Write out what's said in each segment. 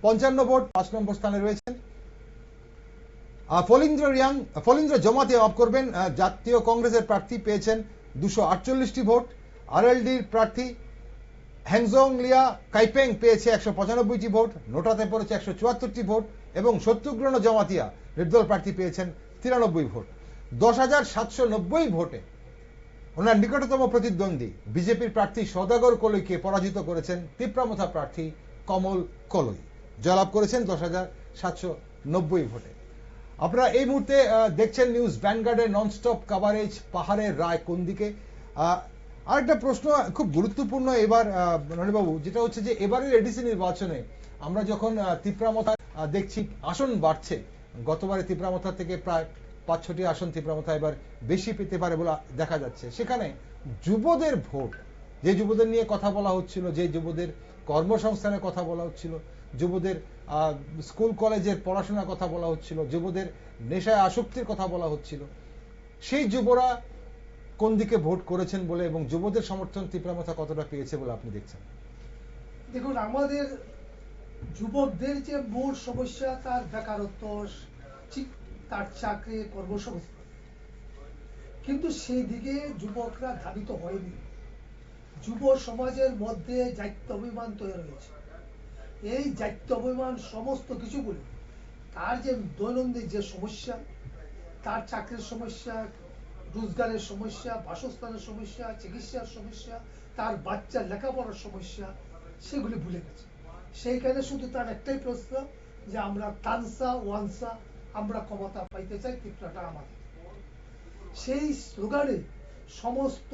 55 vote, 5 নম্বর স্থানে রয়েছেন। ফলিন্দ্র জমাতিয়া মাফ করবেন, জাতীয় কংগ্রেসের প্রার্থী পেয়েছেন 248টি ভোট। আরএলডির প্রার্থী হ্যাংজং লিয়া কাইপেং পেয়েছে 195টি ভোট, নোটাতে পড়েছে 174টি ভোট এবং শত্রুঘ্ন জমাতিয়া নির্দল প্রার্থী পেয়েছেন 93 ভোট। 10,790 ভোটে ওনার নিকটতম প্রতিদ্বন্দ্বী বিজেপির প্রার্থী সওদাগর কলইকে পরাজিত করেছেন তিপ্রামথা প্রার্থী কমল কলই, জয়লাভ করেছেন 10,790 ভোটে। আপনারা এই মুহূর্তে দেখছেন নিউজ ভ্যানগার্ডের ননস্টপ কভারেজ পাহাড়ের রায় কোন দিকে। আরেকটা প্রশ্ন খুব গুরুত্বপূর্ণ এবার রনিবাবু, যেটা হচ্ছে যে এবারের এডিসি নির্বাচনে আমরা যখন তিপ্রামথা দেখছি আসন বাড়ছে, গতবারে তিপ্রামথা থেকে প্রায় 5-6টি আসন তিপ্রামথা এবার বেশি পেতে পারে বলে দেখা যাচ্ছে। সেখানে যুবদের ভোট, যে যুবদের নিয়ে কথা বলা হচ্ছিল, যে যুবদের কর্মসংস্থানের কথা বলা হচ্ছিল, যুবদের স্কুল কলেজের পড়াশোনার কথা বলা হচ্ছিল, যুবদের নেশায় আসক্তির কথা বলা হচ্ছিল, সেই যুবরা কোন দিকে ভোট করেছেন বলে এবং যুবদের সমর্থন তিপ্রামথা কতটা পেয়েছে বলে আপনি দেখছেন? দেখুন, আমাদের যুবকদের যে মূল সমস্যা তার বেকারত্ব, তার চাকরি, কর্মসংস্থান, কিন্তু সেই দিকে যুবকরা ধাবিত হয়নি। যুব সমাজের মধ্যে জাতীয় অভিমান তৈরি হয়েছে। এই জাতীয় অভিমান সমস্ত কিছুগুলো তার যে দৈনন্দিন যে সমস্যা, তার চাকরির সমস্যা, রোজগারের সমস্যা, বাসস্থানের সমস্যা, চিকিৎসার সমস্যা, তার বাচ্চার লেখাপড়ার সমস্যা, সেগুলি ভুলে গেছে। সেইখানে শুধু তার একটাই প্রশ্ন যে আমরা তানসা ওয়ানসা, আমরা ক্ষমতা পাইতে চাই, ত্রিপুরাটা আমাদের। সেই স্লোগানে সমস্ত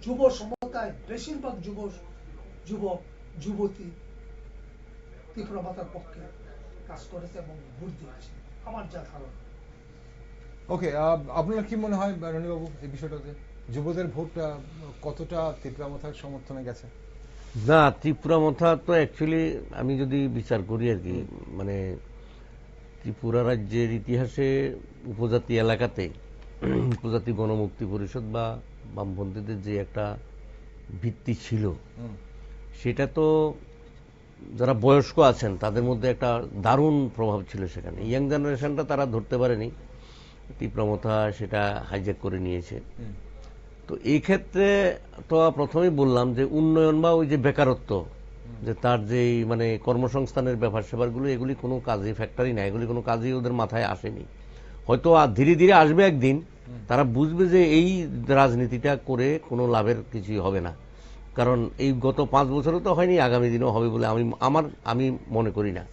যুব সমতায় বেশিরভাগ যুবক যুবতী ত্রিপুরামাতার পক্ষে কাজ করেছে এবং ভোট দিয়েছে, আমার যা ধারণা। ওকে, আপনার কি মনে হয় রনিবাবু এই বিষয়টাতে যুবদের ভোট কতটা তিপ্রামথার সমর্থনে গেছে? না, ত্রিপুরামথা তো অ্যাকচুয়ালি আমি যদি বিচার করি আর কি, মানে ত্রিপুরা রাজ্যের ইতিহাসে উপজাতি এলাকাতে উপজাতি গণমুক্তি পরিষদ বা বামপন্থীদের যে একটা ভিত্তি ছিল, সেটা তো যারা বয়স্ক আছেন তাদের মধ্যে একটা দারুণ প্রভাব ছিল সেখানে। ইয়াং জেনারেশনটা তারা ধরতে পারেনি, তিপ্রামথা সেটা হাইজ্যাক করে নিয়েছে। তো এই ক্ষেত্রে তো প্রথমেই বললাম যে উন্নয়ন বা ওই যে বেকারত্ব, যে তার যে মানে কর্মসংস্থানের ব্যাপার স্যাপারগুলো, এগুলি কোনো কাজে ফ্যাক্টরি না, এগুলি কোনো কাজেই ওদের মাথায় আসেনি। হয়তো ধীরে ধীরে আসবে একদিন, তারা বুঝবে যে এই রাজনীতিটা করে কোনো লাভের কিছুই হবে না। কারণ এই গত 5 বছরও তো হয়নি, আগামী দিনও হবে বলে আমি মনে করি না।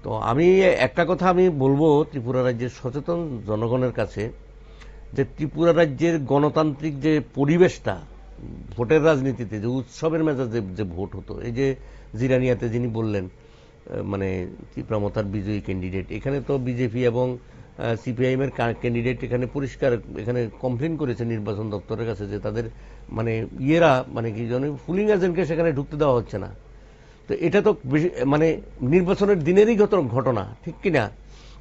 তো আমি একটা কথা আমি বলবো ত্রিপুরা রাজ্যের সচেতন জনগণের কাছে, যে ত্রিপুরা রাজ্যের গণতান্ত্রিক যে পরিবেশটা, ভোটের রাজনীতিতে যে উৎসবের মেজাজে যে ভোট হতো, এই যে জিরানিয়াতে যিনি বললেন মানে তিপ্রামথার বিজয়ী ক্যান্ডিডেট, এখানে তো বিজেপি এবং সিপিআইএম এর ক্যান্ডিডেট এখানে পরিষ্কার এখানে কমপ্লেন করেছে নির্বাচন দপ্তরের কাছে যে তাদের মানে মানে কি জানি পুলিং এজেন্টকে সেখানে ঢুকতে দেওয়া হচ্ছে না। তো এটা তো মানে নির্বাচনের দিনেরই ঘটনা, ঠিক কিনা?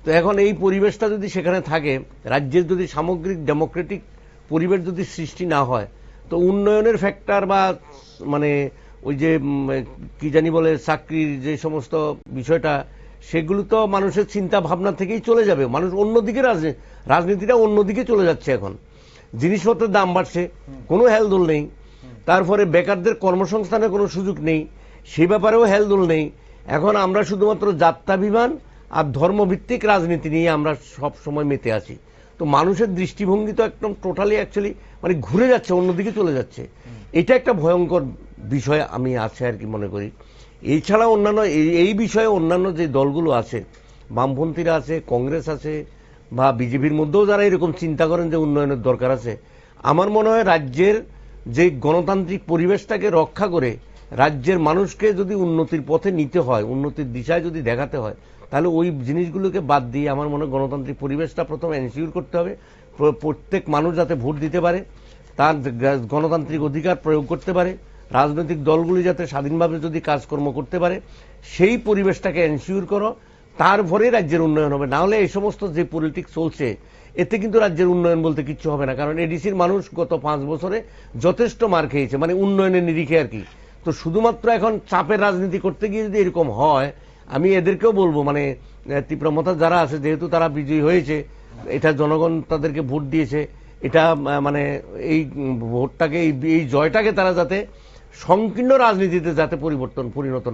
তো এখন এই পরিবেশটা যদি সেখানে থাকে, রাজ্যের যদি সামগ্রিক ডেমোক্রেটিক পরিবেশ যদি সৃষ্টি না হয়, তো উন্নয়নের ফ্যাক্টর বা মানে ওই যে কি জানি বলে চাকরির যে সমস্ত বিষয়টা, সেগুলো তো মানুষের চিন্তা ভাবনা থেকেই চলে যাবে। মানুষ অন্যদিকে রাজনীতিটা অন্যদিকে চলে যাচ্ছে। এখন জিনিসপত্রের দাম বাড়ছে, কোনো হেলদোল নেই, তারপরে বেকারদের কর্মসংস্থানের কোনো সুযোগ নেই, সে ব্যাপারেও হেলদোল নেই। এখন আমরা শুধুমাত্র জাত্যাভিমান আর ধর্মভিত্তিক রাজনীতি নিয়ে আমরা সব সময় মেতে আছি। তো মানুষের দৃষ্টিভঙ্গি তো একদম টোটালি অ্যাকচুয়ালি মানে ঘুরে যাচ্ছে, অন্যদিকে চলে যাচ্ছে। এটা একটা ভয়ঙ্কর বিষয় আমি আছে আর কি মনে করি। এছাড়া অন্যান্য এই বিষয়ে অন্যান্য যে দলগুলো আছে, বামপন্থীরা আছে, কংগ্রেস আছে বা বিজেপির মধ্যেও যারা এরকম চিন্তা করেন যে উন্নয়নের দরকার আছে, আমার মনে হয় রাজ্যের যে গণতান্ত্রিক পরিবেশটাকে রক্ষা করে রাজ্যের মানুষকে যদি উন্নতির পথে নিতে হয়, উন্নতির দিশায় যদি দেখাতে হয়, তাহলে ওই জিনিসগুলোকে বাদ দিয়ে আমার মনে হয় গণতান্ত্রিক পরিবেশটা প্রথমে এনশিওর করতে হবে। প্রত্যেক মানুষ যাতে ভোট দিতে পারে, তার গণতান্ত্রিক অধিকার প্রয়োগ করতে পারে, রাজনৈতিক দলগুলি যাতে স্বাধীনভাবে যদি কাজকর্ম করতে পারে, সেই পরিবেশটাকে এনশিওর করো, তারপরে রাজ্যের উন্নয়ন হবে। না হলে এই সমস্ত যে পলিটিক্স চলছে, এতে কিন্তু রাজ্যের উন্নয়ন বলতে কিচ্ছু হবে না। কারণ এডিসির মানুষ গত 5 বছরে যথেষ্ট মার খেয়েছে, মানে উন্নয়নের নিরিখে আর কি। তো শুধুমাত্র এখন চাপের রাজনীতি করতে গিয়ে যদি এরকম হয়, আমি এদেরকেও বলবো, মানে তীব্রমতা যারা আছে, যেহেতু তারা বিজয়ী হয়েছে, এটা জনগণ তাদেরকে ভোট দিয়েছে, এটা মানে এই ভোটটাকে, এই জয়টাকে তারা যাতে সংকীর্ণ রাজনীতিতে যাতে পরিণত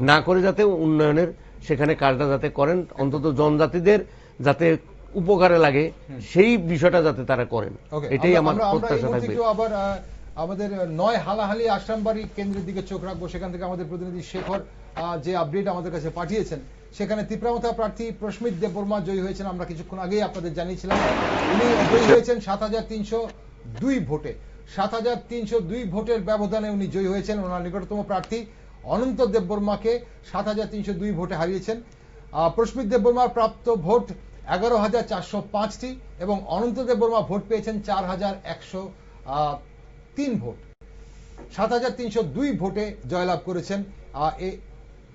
না করে যাতে উন্নয়নের সেখানে কাজটা যাতে করেন, অন্তত জনজাতিদের যাতে উপকারে লাগে সেই বিষয়টা যাতে তারা করেন, এটাই আমার প্রত্যাশা থাকবে। আবার আমাদের নয় হালাহালি আশ্রামবাড়ি কেন্দ্রের দিকে চোখ রাখবো। সেখান থেকে আমাদের প্রতিনিধি শেখর যে আপডেট আমাদের কাছে পাঠিয়েছেন, সেখানে তীব্রমতা প্রার্থী প্রস্মিত দেববর্মা জয়ী হয়েছেন। আমরা কিছুক্ষণ আগেই আপনাদের জানিয়েছিলাম উনি জয়ী হয়েছেন ৭৩০২ ভোটে। ৭৩০২ ভোটের ব্যবধানে উনি জয়ী হয়েছেন। ওনার নিকটতম প্রার্থী অনন্ত দেববর্মাকে ৭৩০২ ভোটে হারিয়েছেন। প্রস্মিত দেববর্মার প্রাপ্ত ভোট ১১,৪০৫টি এবং অনন্ত দেববর্মা ভোট পেয়েছেন ৪,১০৩ ভোট। ৭৩০২ ভোটে জয়লাভ করেছেন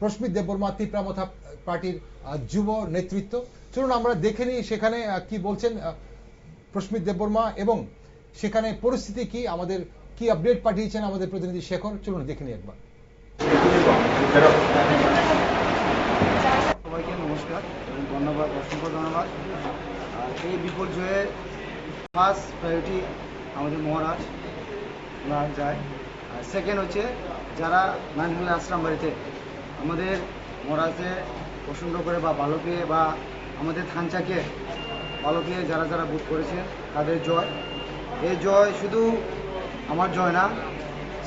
প্রস্মিত দেববর্মা, তীব্রমতা পার্টির যুব নেতৃত্ব। চলুন আমরা দেখে নিই সেখানে কি বলছেন প্রস্মিত দেববর্মা এবং সেখানে পরিস্থিতি কি, আমাদের কি আপডেট পাঠিয়েছেন আমাদের প্রতিনিধি শেখর। চলুন দেখে নিই একবার। সবাইকে নমস্কার এবং ধন্যবাদ, অসংখ্য ধন্যবাদ। এই বিপর্যয়ে ফার্স্ট প্রায়োরিটি আমাদের মহারাজ ওনার যায়। আর সেকেন্ড হচ্ছে যারা নানহালি আশ্রম বাড়িতে আমাদের মহারাজকে পছন্দ করে বা ভালো পেয়ে বা আমাদের থানচাকে ভালো পেয়ে যারা যারা ভোট করেছে তাদের জয়। এই জয় শুধু আমার জয় না,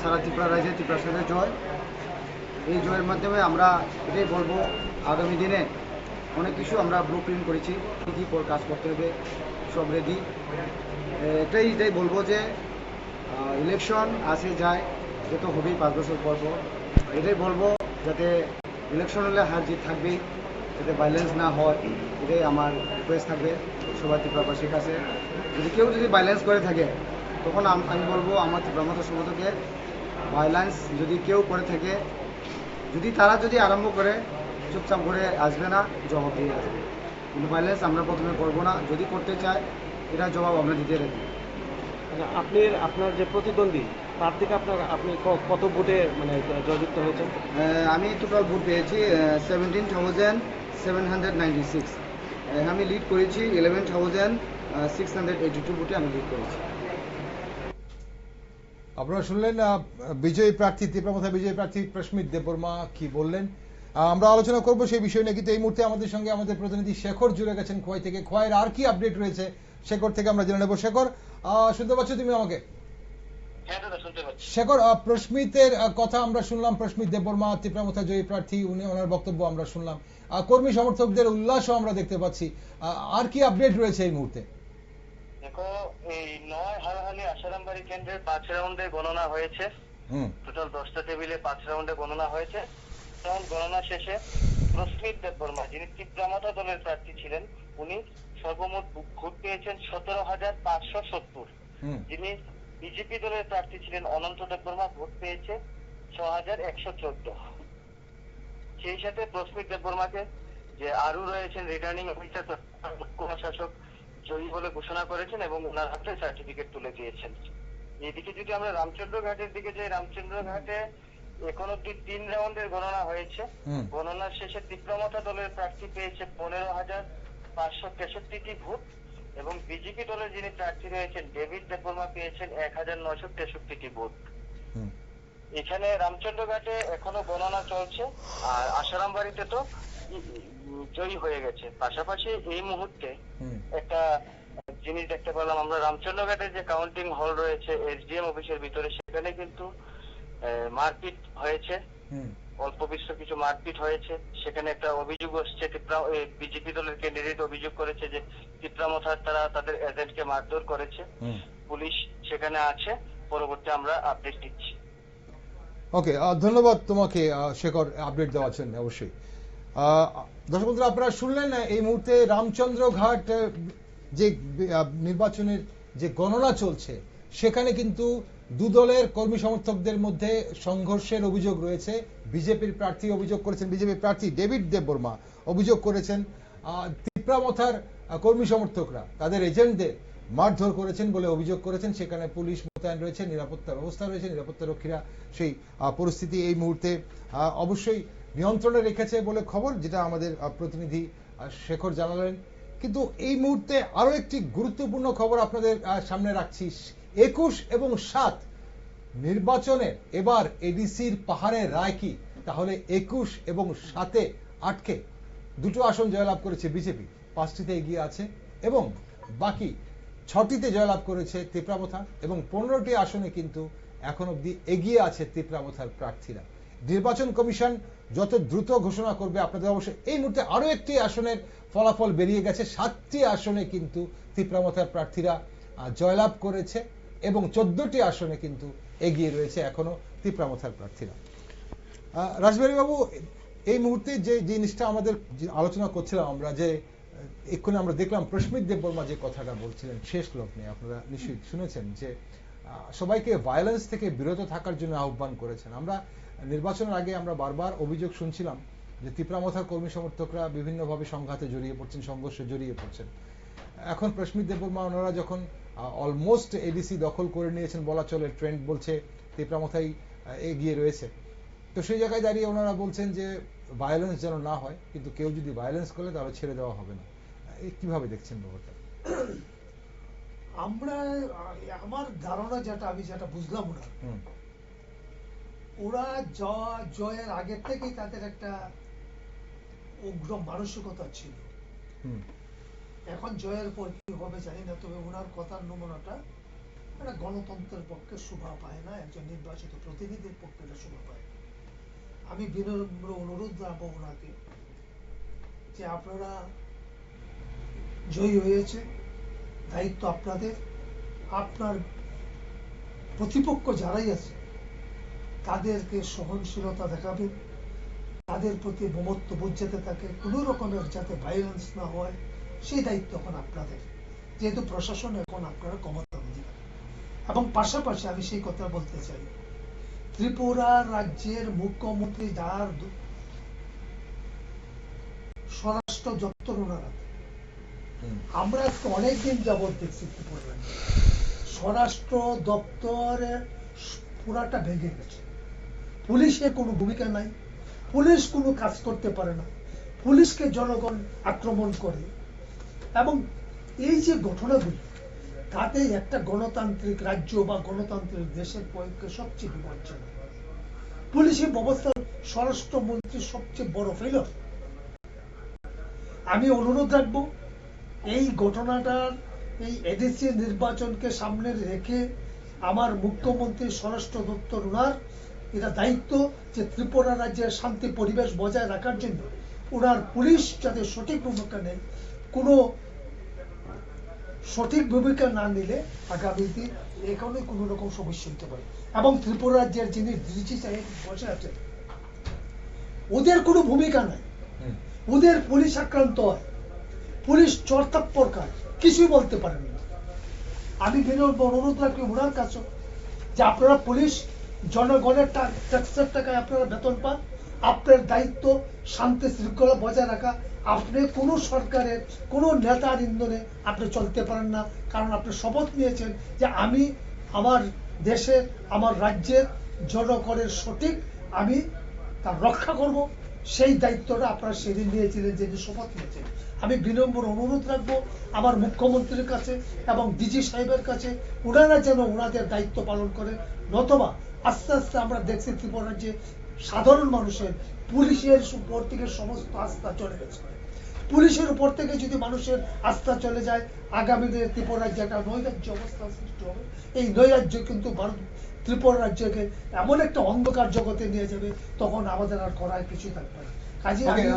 সারা ত্রিপুরা রাজ্যে ত্রিপুরা সাথে জয়। এই জয়ের মাধ্যমে আমরা এটাই বলবো, আগামী দিনে অনেক কিছু আমরা ব্লু প্রিন্ট করেছি, কী পর কাজ করতে হবে সব রেডি। এটাই বলবো যে ইলেকশন আসে যায়, সে তো হবেই 5 বছর পর পর। এটাই বলবো যাতে ইলেকশন হলে হার জিত থাকবেই, যাতে ভাইলেন্স না হয়, এটাই আমার রিকোয়েস্ট থাকবে সবার ত্রিপুরাবাসীর কাছে। যদি ভাইলেন্স করে থাকে তখন আমি বলবো আমার ত্রিপুরামতা সমর্থকে ভাইলেন্স যদি কেউ করে থাকে, তারা আরম্ভ করে চুপচাপ করে আসবে না, জবাব দিয়ে আসবে। কিন্তু ভাইলেন্স আমরা প্রথমে করবো না, যদি করতে চায় এটা জবাব আমরা দিতে রাখি। আপনার যে প্রতিদ্বন্দ্বী তার থেকে আপনি কত ভোটে মানে জয়যুক্ত হয়েছেন? আমি টোটাল ভোট পেয়েছি 17,796। আমি লিড করেছি 11,682 ভোটে আমি লিড করেছি। আপনারা শুনলেন বিজয়ী প্রার্থী, তীব্রমতা বিজয়ী প্রার্থী প্রস্মিত দেববর্মা কি বললেন। আমরা আলোচনা করব সেই বিষয় নিয়ে, কিন্তু এই মুহূর্তে আমাদের সঙ্গে আমাদের প্রতিনিধি শেখর জুড়ে গেছেন খোয়াই থেকে। খোয়াইয়ের আর কি আপডেট রয়েছে শেখর থেকে আমরা জেনে নেব। শেখর, শুনতে পাচ্ছ তুমি আমাকে? শেখর, প্রস্মিতের কথা আমরা শুনলাম, প্রস্মিত দেববর্মা তীব্রমতা জয়ী প্রার্থী, ওনার বক্তব্য আমরা শুনলাম, কর্মী সমর্থকদের উল্লাসও আমরা দেখতে পাচ্ছি। আর কি আপডেট রয়েছে এই মুহূর্তে? দেখো, এই ৯ হালাহালি আসারামবাড়ি কেন্দ্রের 5 রাউন্ডে গণনা হয়েছে। টোটাল 10টা টেবিলে 5 রাউন্ডে গণনা হয়েছে। গণনা শেষে প্রস্মিত দেববর্মা, যিনি তীব্রমতা দলের প্রার্থী ছিলেন, উনি সর্বমোট ভোট পেয়েছেন 17,570। যিনি বিজেপি দলের প্রার্থী ছিলেন অনন্ত দেববর্মা, ভোট পেয়েছে 6,114। সেই সাথে প্রস্মিত দেববর্মাকে যে আরও রয়েছেন রিটার্নিং অফিসার মুখ্য শাসক জয়ী বলে ঘোষণা করেছেন এবং ওনার হাতে সার্টিফিকেট তুলে দিয়েছেন। এদিকে যদি আমরা রামচন্দ্র ঘাটের দিকে যাই, রামচন্দ্র ঘাটে এখন অব্দি 3 রাউন্ডের গণনা হয়েছে। গণনার শেষে তীব্রমতা দলের প্রার্থী পেয়েছে 15,563টি ভোট এবং বিজেপি দলের যিনি প্রার্থী রয়েছেন ডেভিড দেববর্মা পেয়েছেন 1,963টি ভোট। এখানে রামচন্দ্র ঘাটে এখনো গণনা চলছে, আর আসারামবাড়িতে তো জয়ী হয়ে গেছে। পাশাপাশি এই মুহূর্তে একটা জিনিস দেখতে পেলাম আমরা, রামচন্দ্রঘাটের যে কাউন্টিং হল রয়েছে এসডিএম অফিসের ভিতরে, সেখানে কিন্তু মারপিট হয়েছে, অল্প বিস্তর কিছু মারপিট হয়েছে। সেখানে একটা অভিযোগ আসছে, বিজেপি দলের ক্যান্ডিডেট অভিযোগ করেছে যে তীব্রমতার তারা তাদের এজেন্টকে মারধর করেছে। পুলিশ সেখানে আছে, পরবর্তী আমরা আপডেট দিচ্ছি। ওকে, ধন্যবাদ তোমাকে শেখর আপডেট দেওয়ার জন্য। অবশ্যই দর্শক বন্ধুরা, আপনারা শুনলেন এই মুহূর্তে রামচন্দ্র ঘাট যে নির্বাচনের যে গণনা চলছে, সেখানে কিন্তু দুদলের কর্মী সমর্থকদের মধ্যে সংঘর্ষের অভিযোগ রয়েছে। বিজেপির প্রার্থী অভিযোগ করেছেন, বিজেপির প্রার্থী ডেভিড দেববর্মা অভিযোগ করেছেন তীব্রমতার কর্মী সমর্থকরা তাদের এজেন্টদের মারধর করেছেন বলে অভিযোগ করেছেন। সেখানে পুলিশ মোতায়েন রয়েছে, নিরাপত্তা ব্যবস্থা রয়েছে, নিরাপত্তা রক্ষীরা সেই পরিস্থিতি এই মুহূর্তে অবশ্যই নিয়ন্ত্রণে রেখেছে বলে খবর, যেটা আমাদের প্রতিনিধি শেখর জানালেন। কিন্তু এই মুহূর্তে আরো একটি গুরুত্বপূর্ণ খবর আপনাদের সামনে রাখছি। 21 এবং 7 নির্বাচনের এবার এডিসির পাহাড়ের রায় কি? তাহলে 21 এবং 7-এ আটকে দুটো আসন জয়লাভ করেছে বিজেপি, 5টিতে এগিয়ে আছে, এবং বাকি 6টিতে জয়লাভ করেছে তিপ্রামথা, এবং 15টি আসনে কিন্তু এখন অব্দি এগিয়ে আছে তিপ্রামথার প্রার্থীরা। নির্বাচন কমিশন যত দ্রুত ঘোষণা করবে আপনাদের অবশ্যই। এই মুহূর্তে আরো একটি আসনের ফলাফল বেরিয়ে গেছে। 7টি আসনে কিন্তু তিপ্রামথার প্রার্থীরা জয়লাভ করেছে এবং 14টি আসনে কিন্তু এগিয়ে রয়েছে এখনো তিপ্রামথার প্রার্থীরা। রাজবাড়ী বাবু, এই মুহূর্তে যে জিনিসটা আমাদের আলোচনা করছিলাম আমরা, যে এক্ষুনি আমরা দেখলাম প্রস্মিত দেববর্মা যে কথাটা বলছিলেন শেষ লগ্নে, আপনারা নিশ্চয়ই শুনেছেন, যে সবাইকে ভায়োলেন্স থেকে বিরত থাকার জন্য আহ্বান করেছেন। আমরা নির্বাচনের আগে আমরা বারবার অভিযোগ শুনছিলাম যে তিপ্রামথার কর্মী সমর্থকরা বিভিন্নভাবে সংঘাতে জড়িয়ে পড়ছেন, সংঘর্ষে জড়িয়ে পড়ছেন। এখন প্রস্মিত দেববর্মা ওনারা যখন অলমোস্ট এডিসি দখল করে নিয়েছেন বলা চলে, ট্রেন্ড বলছে তিপ্রামথাই এগিয়ে রয়েছে, তো সেই জায়গায় দাঁড়িয়ে ওনারা বলছেন যে ভায়োলেন্স যেন না হয়, কিন্তু কেউ যদি ভায়োলেন্স করে তাহলে ছেড়ে দেওয়া হবে না। কিভাবে দেখছেন ব্যাপারটা? আমার ধারণা আমি যেটা বুঝলাম, ওরা জয়ের আগে থেকেই তাদের একটা উগ্র মানসিকতা ছিল। এখন জয়ের পর কি হবে জানি না, তবে ওনার কথার নমুনাটা একটা গণতন্ত্রের পক্ষে শোভা পায় না, একজন নির্বাচিত প্রতিনিধির পক্ষে এটা শোভা পায় না। আমি বিনম্র অনুরোধ রাখবো ওনাকে যে আপনারা জয়ী হয়েছে, দায়িত্ব আপনাদের। আপনার প্রতিপক্ষ যারাই আছে তাদেরকে সহনশীলতা দেখাবেন, তাদের প্রতি মমত্ব বোধ যাতে থাকে, কোনো রকমের যাতে ভায়োলেন্স না হয়, সেই দায়িত্ব এখন আপনাদের, যেহেতু প্রশাসন এখন আপনারা ক্ষমতার অধিকার। এবং পাশাপাশি আমি সেই কথা বলতে চাই, ত্রিপুরা রাজ্যের মুখ্যমন্ত্রী যার স্বরাষ্ট্র দপ্তর ওনারা, আমরা অনেকদিন যাবৎ দেখছি ত্রিপুরা স্বরাষ্ট্র দপ্তরের পুরাটা ভেঙে গেছে। পুলিশের কোনো ভূমিকা নাই, পুলিশ কোনো কাজ করতে পারে না, পুলিশকে জনগণ আক্রমণ করে। এবং এই যে ঘটনাগুলি, তাতে একটা গণতান্ত্রিক রাজ্য বা গণতান্ত্রিক দেশের পক্ষে সবচেয়ে বিপজ্জনক। পুলিশের ব্যবস্থা স্বরাষ্ট্রমন্ত্রীর সবচেয়ে বড় ফেলিওর। আমি অনুরোধ রাখবো এই ঘটনাটার, এই এডিসি নির্বাচনকে সামনে রেখে আমার মুখ্যমন্ত্রী স্বরাষ্ট্র দপ্তর ওনার এটা দায়িত্ব যে ত্রিপুরা রাজ্যের শান্তি পরিবেশ বজায় রাখার জন্য ওনার পুলিশ যাতে সঠিক ভূমিকা নেয়। কোনো সঠিক ভূমিকা না নিলে আগামীতে এখানে কোনো রকম সমস্যা হতে পারে। এবং ত্রিপুরা রাজ্যের যিনি ডিজি সাহেব বসে আছেন, ওদের কোনো ভূমিকা নাই, ওদের পুলিশ আক্রান্ত হয়, পুলিশ চড়তাপ্পর খায়, কিছুই বলতে পারেন না। আমি বিনম্র অনুরোধ রাখি ওনার কাছে যে আপনারা পুলিশ, জনগণের ট্যাক্সের টাকায় আপনারা বেতন পান, আপনার দায়িত্ব শান্তি শৃঙ্খলা বজায় রাখা। আপনি কোনো সরকারের কোনো নেতার ইন্ধনে আপনি চলতে পারেন না, কারণ আপনি শপথ নিয়েছেন যে আমি আমার দেশের, আমার রাজ্যের জনগণের সঠিক আমি তার রক্ষা করব। সেই দায়িত্বটা আপনারা সেদিন নিয়েছিলেন, যেদিন শপথ নিয়েছেন। আমি বিনম্র অনুরোধ রাখবো আমার মুখ্যমন্ত্রীর কাছে এবং ডিজি সাহেবের কাছে, ওনারা যেন ওনাদের দায়িত্ব পালন করে। নতুবা আস্তে আস্তে আমরা দেখছি ত্রিপুরা রাজ্যে সাধারণ মানুষের পুলিশের উপর থেকে সমস্ত আস্থা চলে গেছে। পুলিশের উপর থেকে যদি মানুষের আস্থা চলে যায়, আগামী দিনে ত্রিপুরা রাজ্যে একটা নৈরাজ্য অবস্থা সৃষ্টি হবে। এই নৈরাজ্য কিন্তু ভারত ত্রিপুরা রাজ্যকে এমন একটা অন্ধকার জগতে নিয়ে যাবে, তখন আমাদের আর করার কিছু থাকবে না।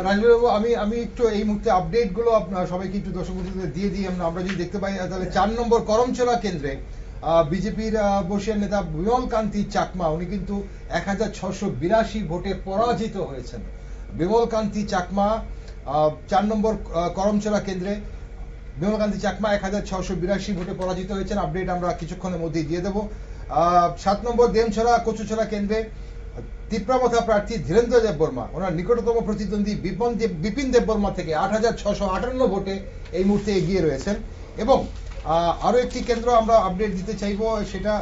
রাজবাবু, আমি একটু এই মুহূর্তে আপডেট গুলো আপনার সবাইকে একটু দর্শক দিয়ে দিই। আমরা যদি দেখতে পাই তাহলে 4 নম্বর করমচলা কেন্দ্রে বিজেপির বর্ষীয়ান নেতা বিমল কান্তি চাকমা, উনি কিন্তু 1682 ভোটে পরাজিত হয়েছেন। বিমল কান্তি চাকমা 4 নম্বর করমচলা কেন্দ্রে বিমল কান্তি চাকমা 1682 ভোটে পরাজিত হয়েছেন। আপডেট আমরা কিছুক্ষণের মধ্যেই দিয়ে দেবো। 7 নম্বর দেমছড়া কচুছড়া কেন্দ্রে তিপ্রামথা প্রার্থী ধীরেন্দ্র দেববর্মা, ওনার নিকটতম প্রতিদ্বন্দ্বী বিপিন দেববর্মা থেকে 8658 ভোটে এই মুহূর্তে এগিয়ে রয়েছেন। এবং আরো একটি কেন্দ্র আমরা আপডেট দিতে চাইবো, সেটা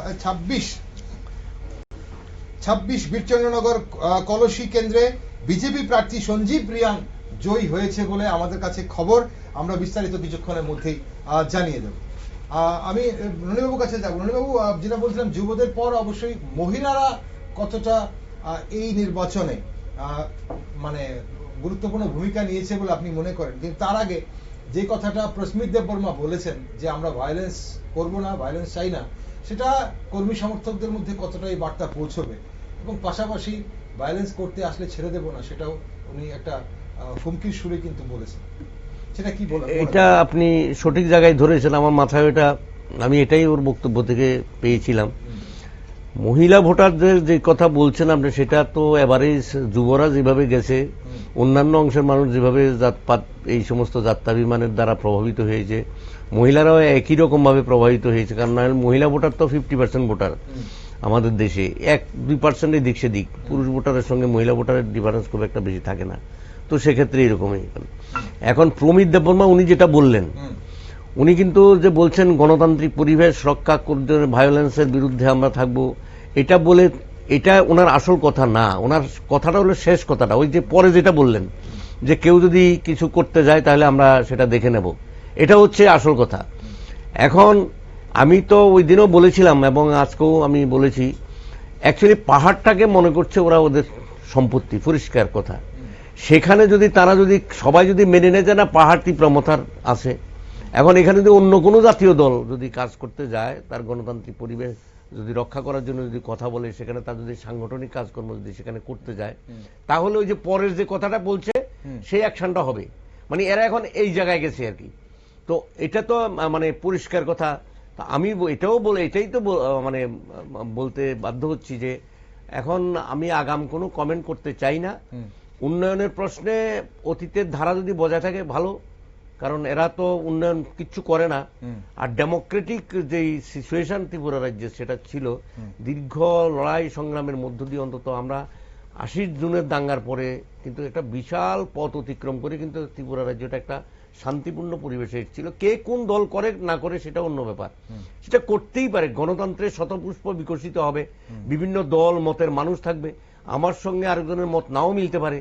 26 বীরচন্দ্রনগর কলসি কেন্দ্রে বিজেপি প্রার্থী সঞ্জীব রিয়াং জয়ী হয়েছে বলে আমাদের কাছে খবর। আমরা বিস্তারিত কিছুক্ষণের মধ্যেই জানিয়ে দেব। আমি রনিবাবুর কাছে যাব। রনিবাবু, যেটা বলছিলাম, যুবদের পর অবশ্যই মহিলারা কতটা এই নির্বাচনে মানে গুরুত্বপূর্ণ ভূমিকা নিয়েছে বলে আপনি মনে করেন? কিন্তু তার আগে যে কথাটা প্রস্মিত দেববর্মা বলেছেন যে আমরা ভায়োলেন্স করব না, ভায়োলেন্স চাই না, সেটা কর্মী সমর্থকদের মধ্যে কতটা এই বার্তা পৌঁছবে, এবং পাশাপাশি ভায়োলেন্স করতে আসলে ছেড়ে দেব না, সেটাও উনি একটা হুমকির সুরে কিন্তু বলেছেন, সেটা কি বলেন? এটা আপনি সঠিক জায়গায় ধরেছেন। আমার মাথায় এটা, আমি এটাই ওর বক্তব্য থেকে পেয়েছিলাম। মহিলা ভোটারদের যে কথা বলছেন আপনি, সেটা তো এভারেজ যুবরা যেভাবে গেছে, অন্যান্য অংশের মানুষ যেভাবে জাতপাত এই সমস্ত জাত্যাভিমানের দ্বারা প্রভাবিত হয়েছে, মহিলারাও একই রকম ভাবে প্রভাবিত হয়েছে। কারণ মহিলা ভোটার তো 50% ভোটার আমাদের দেশে, 1-2% দিক সেদিক, পুরুষ ভোটারের সঙ্গে মহিলা ভোটারের ডিফারেন্স খুব একটা বেশি থাকে না। তো সেক্ষেত্রে এরকমই। এখন প্রমিত দেববর্মা উনি যেটা বললেন, উনি কিন্তু যে বলছেন গণতান্ত্রিক পরিবেশ রক্ষা করতে ভায়োলেন্সের বিরুদ্ধে আমরা থাকব, এটা বলে, এটা ওনার আসল কথা না। ওনার কথাটা হলো শেষ কথাটা, ওই যে পরে যেটা বললেন যে কেউ যদি কিছু করতে যায় তাহলে আমরা সেটা দেখে নেব, এটা হচ্ছে আসল কথা। এখন আমি তো ওই দিনও বলেছিলাম এবং আজকেও আমি বলেছি, অ্যাকচুয়ালি পাহাড়টাকে মনে করছে ওরা ওদের সম্পত্তি, পরিষ্কার কথা। সেখানে যদি তারা যদি সবাই যদি মেনে নেয় যে না পাহাড় তীব্রমতার আছে, এখন এখানে যদি অন্য কোনো জাতীয় দল যদি কাজ করতে যায়, তার গণতান্ত্রিক পরিবেশ যদি রক্ষা করার জন্য যদি কথা বলে, সেখানে তার যদি সাংগঠনিক কাজকর্ম যদি সেখানে করতে যায়, তাহলে ওই যে পরের যে কথাটা বলছে সেই অ্যাকশনটা হবে। মানে এরা এখন এই জায়গায় গেছে আর কি। তো এটা তো মানে পরিষ্কার কথা। আমি এটাও বলে, এটাই তো মানে বলতে বাধ্য হচ্ছি যে এখন আমি আগাম কোনো কমেন্ট করতে চাই না। উন্নয়নের প্রশ্নে অতীতের ধারা যদি বজায় থাকে ভালো, কারণ এরা তো উন্নয়ন কিচ্ছু করে না। আর ডেমোক্রেটিক যে সিচুয়েশন ত্রিপুরা রাজ্যে সেটা ছিল, দীর্ঘ লড়াই সংগ্রামের মধ্য দিয়ে অন্তত আমরা 80 জুনের দাঙ্গার পরে কিন্তু একটা বিশাল পথ অতিক্রম করে কিন্তু ত্রিপুরা রাজ্যটা একটা শান্তিপূর্ণ পরিবেশে ছিল। কে কোন দল করে না করে সেটা অন্য ব্যাপার, সেটা করতেই পারে। গণতন্ত্রের শতপুষ্প বিকশিত হবে, বিভিন্ন দল মতের মানুষ থাকবে, আমার সঙ্গে আরেকজনের মত নাও মিলতে পারে,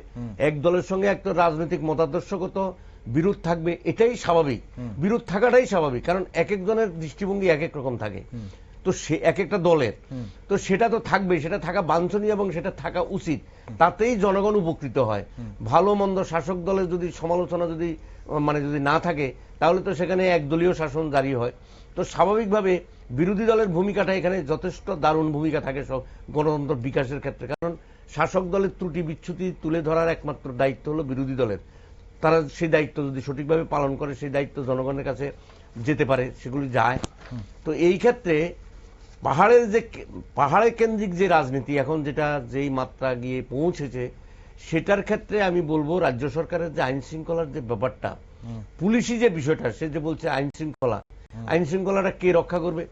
এক দলের সঙ্গে একটা রাজনৈতিক মতাদর্শগত বিরোধ থাকবে, এটাই স্বাভাবিক, বিরোধ থাকাটাই স্বাভাবিক, কারণ এক একজনের দৃষ্টিভঙ্গি এক এক রকম থাকে। তো সে এক একটা দলের, তো সেটা তো থাকবে, সেটা থাকা বাঞ্ছনীয় এবং সেটা থাকা উচিত, তাতেই জনগণ উপকৃত হয়। ভালো মন্দ শাসক দলের যদি সমালোচনা যদি মানে যদি না থাকে, তাহলে তো সেখানে একদলীয় শাসন জারি হয়। তো স্বাভাবিকভাবে বিরোধী দলের ভূমিকাটা এখানে যথেষ্ট দারুণ ভূমিকা থাকে সব গণতন্ত্র বিকাশের ক্ষেত্রে। কারণ শাসক দলের ত্রুটি বিচ্যুতি তুলে ধরার একমাত্র দায়িত্ব হলো বিরোধী দলের। তারা সেই দায়িত্ব যদি সঠিকভাবে পালন করে, সেই দায়িত্ব জনগণের কাছে যেতে পারে, সেগুলি যায়। তো এই ক্ষেত্রে পাহাড়ের কেন্দ্রিক যে রাজনীতি এখন যেটা যেই মাত্রা গিয়ে পৌঁছেছে, সেটার ক্ষেত্রে আমি বলবো রাজ্য সরকারের যে আইন শৃঙ্খলার যে ব্যাপারটা, পুলিশি যে বিষয়টা, সে যে বলছে আইন শৃঙ্খলাটা কে রক্ষা করবে?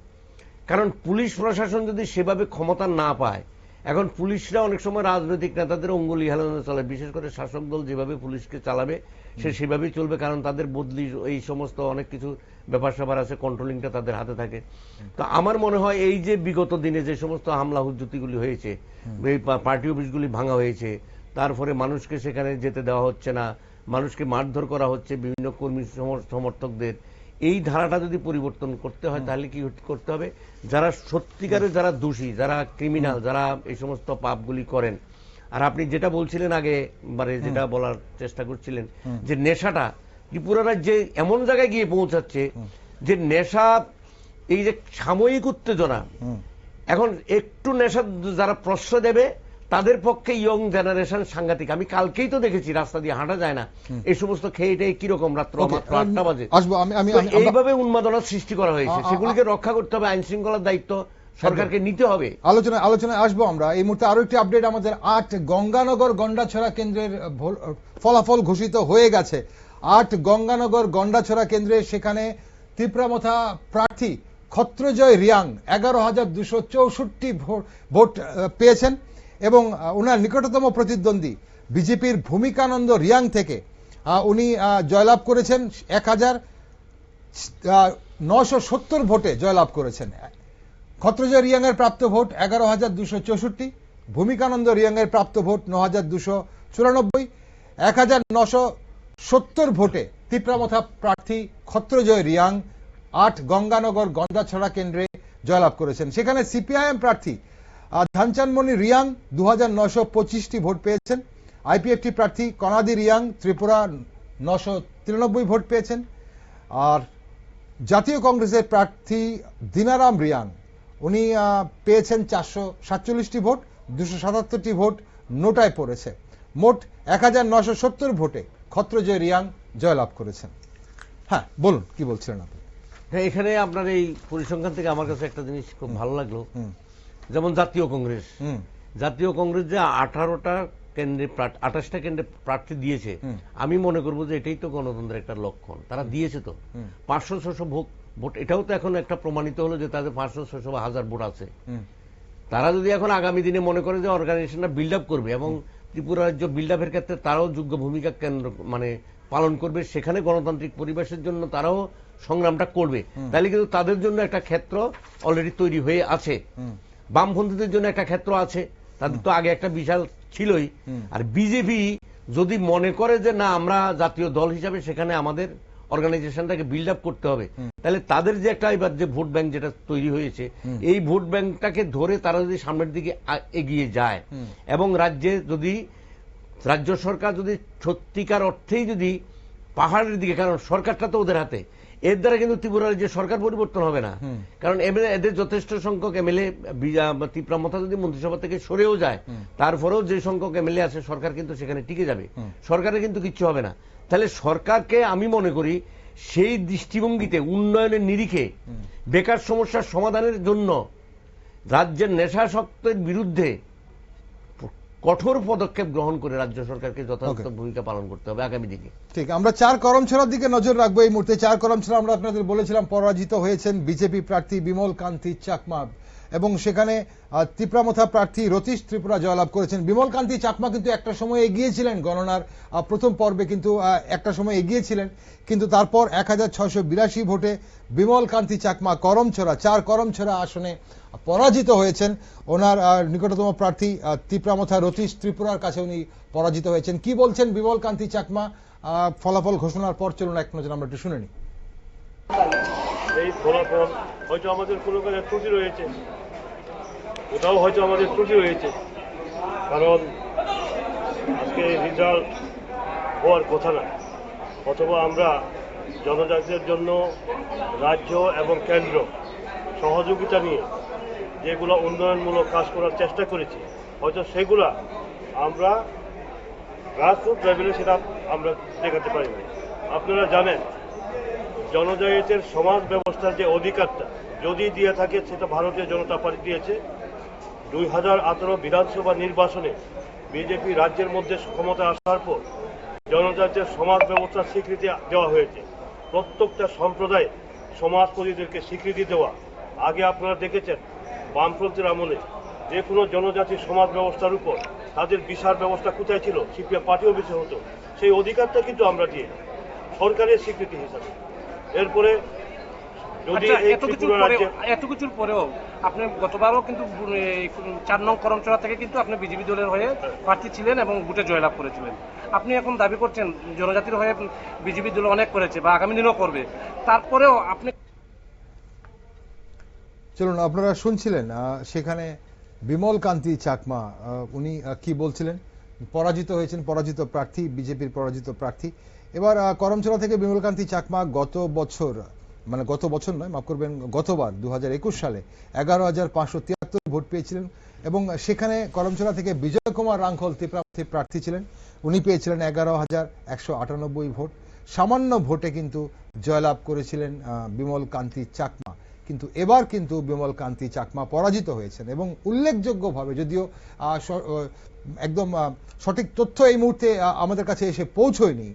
কারণ পুলিশ প্রশাসন যদি সেভাবে ক্ষমতা না পায়, এখন পুলিশরা অনেক সময় রাজনৈতিক নেতাদের অঙ্গুলি হেলানো চলে, বিশেষ করে শাসক দল যেভাবে পুলিশকে চালাবে সে সেভাবেই চলবে, কারণ তাদের বদলি এই সমস্ত অনেক কিছু ব্যাপার স্যাপার আছে, কন্ট্রোলিংটা তাদের হাতে থাকে। তো আমার মনে হয় এই যে বিগত দিনে যে সমস্ত হামলা হুজ্জুতিগুলি হয়েছে, এই পার্টি অফিসগুলি ভাঙা হয়েছে, তারপরে মানুষকে সেখানে যেতে দেওয়া হচ্ছে না, মানুষকে মারধর করা হচ্ছে বিভিন্ন কর্মী সমর্থকদের, এই ধারাটা যদি পরিবর্তন করতে হয় তাহলে কি করতে হবে? যারা সত্যিকারের যারা দোষী, যারা ক্রিমিনাল, যারা এই সমস্ত পাপগুলি করেন। আর আপনি যেটা বলছিলেন আগে বারে, যেটা বলার চেষ্টা করছিলেন যে নেশাটা ত্রিপুরা রাজ্যে এমন জায়গায় গিয়ে পৌঁছাচ্ছে যে নেশা, এই যে সাময়িক উত্তেজনা, এখন একটু নেশা যারা প্রশ্রয় দেবে তাদের পক্ষে ইয়ং জেনারেশন সাংঘাতিক। আমি কালকেই তো দেখেছি রাস্তা দিয়ে হাঁটা যায় না, এই সমস্ত খেয়ে কিরকম রাত্র 8টা বাজে এইভাবে উন্মাদনার সৃষ্টি করা হয়েছে, সেগুলিকে রক্ষা করতে হবে, আইন শৃঙ্খলার দায়িত্ব সরকারকে নিতে হবে। আলোচনায় আসবো আমরা। এই মুহূর্তে আরো একটি আপডেট, আমাদের 8 গঙ্গানগর গন্ডাছড়া কেন্দ্রের ফলাফল ঘোষিত হয়ে গেছে। 8 গঙ্গানগর গন্ডাছড়া কেন্দ্রে সেখানে তীব্রমথা প্রার্থী ক্ষত্রজয় রিয়াং 11,264 ভোট পেয়েছেন, এবং ওনার নিকটতম প্রতিদ্বন্দ্বী বিজেপির ভূমিকানন্দ রিয়াং থেকে উনি জয়লাভ করেছেন 1,970 ভোটে জয়লাভ করেছেন। ক্ষত্রজয় রিয়াং এর প্রাপ্ত ভোট 11,264, ভূমিকানন্দ রিয়াং এর প্রাপ্ত ভোট 94, 1970 ভোটে তিপ্রামথা প্রার্থী ক্ষত্রজয় রিয়াং 8 গঙ্গানগর গন্ডাছড়া কেন্দ্রে জয়লাভ করেছেন। সেখানে সিপিআইএম প্রার্থী ধানচাঁদমণি রিয়াং 2925টি ভোট পেয়েছেন। আইপিএফটি প্রার্থী কনাদি রিয়াং ত্রিপুরা 993 ভোট পেয়েছেন। আর জাতীয় কংগ্রেসের প্রার্থী দিনারাম রিয়াং উনি পেয়েছেন 447টি ভোট, 277টি ভোট নোটায় পড়েছে। মোট 1970 ভোটে ক্ষত্রজয় রিয়াং জয়লাভ করেছেন। হ্যাঁ, বলুন কি বলছিলেন আপনি? হ্যাঁ, এখানে আপনার এই পরিসংখ্যান থেকে আমার কাছে একটা জিনিস খুব ভালো লাগলো। যেমন জাতীয় কংগ্রেস যে 18টা কেন্দ্রে 28টা কেন্দ্রে প্রার্থী দিয়েছে, আমি মনে করবো যে এটাই তো গণতন্ত্রের একটা লক্ষণ। তারা দিয়েছে তো 500-600 ভোট, এটাও তো এখন একটা প্রমাণিত হলো যে তাদের 500-600 বা 1000 ভোট আছে। তারা যদি এখন আগামী দিনে মনে করে যে অর্গানাইজেশনটা বিল্ড আপ করবে এবং ত্রিপুরা রাজ্য বিল্ড আপের ক্ষেত্রে তারাও যোগ্য ভূমিকা পালন করবে, সেখানে গণতান্ত্রিক পরিবেশের জন্য তারাও সংগ্রামটা করবে, তাহলে কিন্তু তাদের জন্য একটা ক্ষেত্র অলরেডি তৈরি হয়ে আছে। বামপন্থীদের জন্য একটা ক্ষেত্র আছে, তাদের তো আগে একটা বিশাল ছিলই। আর বিজেপি যদি মনে করে যে না, আমরা জাতীয় দল হিসাবে সেখানে আমাদের অর্গানাইজেশনটাকে বিল্ড আপ করতে হবে, তাহলে তাদের যে একটা এবার যে ভোট ব্যাংক যেটা তৈরি হয়েছে, এই ভোট ব্যাংকটাকে ধরে তারা যদি সামনের দিকে এগিয়ে যায় এবং রাজ্য সরকার যদি সত্যিকার অর্থেই যদি পাহাড়ের দিকে, কারণ সরকারটা তো ওদের হাতে, এর দ্বারা কিন্তু ত্রিপুরা রাজ্যের সরকার পরিবর্তন হবে না। কারণ এদের যথেষ্ট সংখ্যক এমএলএ তিপ্রামথা যদি মন্ত্রিসভা থেকে সরেও যায়, তারপরেও যে সংখ্যক এমএলএ আছে সরকার কিন্তু সেখানে টিকে যাবে, সরকারের কিন্তু কিচ্ছু হবে না। তাহলে সরকারকে আমি মনে করি সেই দৃষ্টিভঙ্গিতে উন্নয়নের নিরিখে বেকার সমস্যার সমাধানের জন্য রাজ্যের নেশাসক্তের বিরুদ্ধে কঠোর পদক্ষেপ গ্রহণ করে রাজ্য সরকারকে যথাযথ ভূমিকা পালন করতে হবে আগামী দিনে। ঠিক, আমরা 4 করমছড়ার দিকে নজর রাখবো এই মুহূর্তে। 4 করমছড়া আমরা আপনাদের বলেছিলাম পরাজিত হয়েছেন বিজেপি প্রার্থী বিমল কান্তি চাকমা এবং সেখানে তিপ্রামথা প্রার্থী রতীশ ত্রিপুরা জয়লাভ করেছেন। বিমল কান্তি চাকমা কিন্তু একটা সময় এগিয়েছিলেন গণনার প্রথম পর্বে, কিন্তু একটা সময় এগিয়েছিলেন, কিন্তু তারপর 1682 ভোটে বিমল কান্তি চাকমা করমছড়া 4 করমছড়া আসনে পরাজিত হয়েছেন। ওনার নিকটতম প্রার্থী তিপ্রামথা রতীশ ত্রিপুরার কাছে উনি পরাজিত হয়েছেন। কি বলছেন বিমল কান্তি চাকমা ফলাফল ঘোষণার পর? চলুন এক নজর আমরা একটু শুনে নিই। এই ফলাফল হয়তো আমাদের কোনো কাজে ত্রুটি রয়েছে, কোথাও হয়তো আমাদের ত্রুটি রয়েছে, কারণ আজকে রেজাল্ট হওয়ার কথা না, অথবা আমরা জনজাতির জন্য রাজ্য এবং কেন্দ্র সহযোগিতা নিয়ে যেগুলো উন্নয়নমূলক কাজ করার চেষ্টা করেছি, হয়তো সেগুলা আমরা গ্রাসরুট লেভেলে সেটা আমরা দেখাতে পারি না। আপনারা জানেন জনজাতির সমাজ ব্যবস্থার যে অধিকারটা যদি দিয়ে থাকে সেটা ভারতীয় জনতা পার্টি দিয়েছে। 2018 বিধানসভা নির্বাচনে বিজেপি রাজ্যের মধ্যে ক্ষমতা আসার পর জনজাতির সমাজ ব্যবস্থার স্বীকৃতি দেওয়া হয়েছে। প্রত্যেকটা সম্প্রদায় সমাজপতিদেরকে স্বীকৃতি দেওয়া। আগে আপনারা দেখেছেন বামপন্থীর আমলে যে কোনো জনজাতির সমাজ ব্যবস্থার উপর তাদের বিচার ব্যবস্থা কোথায় ছিল, সিপিএম পার্টি অফিসে হতো। সেই অধিকারটা কিন্তু আমরা দিয়ে সরকারের স্বীকৃতি হিসাবে। এরপরে যদি এত কিছুর পরেও আপনি গতবারও কিন্তু 4 নং করমছড়া থেকে কিন্তু আপনি বিজেপি দলের হয়ে প্রার্থী ছিলেন এবং ভোটে জয়লাভ করেছিলেন। আপনি এখন দাবি করছেন জনজাতির হয়ে বিজেপি দল অনেক করেছে বা আগামী দিনেও করবে, তারপরেও আপনি চলুন আপনারা শুনছিলেন সেখানে বিমল কান্তি চাকমা উনি কি বলছিলেন। পরাজিত হয়েছেন, পরাজিত প্রার্থী, বিজেপির পরাজিত প্রার্থী। এবার করমছড়া থেকে বিমল কান্তি চাকমা গত বছর নয়, মাফ করবেন, গতবার 2021 সালে 11,573 ভোট পেয়েছিলেন এবং সেখানে করমছড়া থেকে বিজয় কুমার রাঙ্খল প্রার্থী ছিলেন, উনি পেয়েছিলেন 11,198 ভোট। সামান্য ভোটে কিন্তু জয়লাভ করেছিলেন বিমল কান্তি চাকমা। কিন্তু এবার কিন্তু বিমল কান্তি চাকমা পরাজিত হয়েছেন এবং উল্লেখযোগ্যভাবে, যদিও একদম সঠিক তথ্য এই মুহূর্তে আমাদের কাছে এসে পৌঁছয়নি,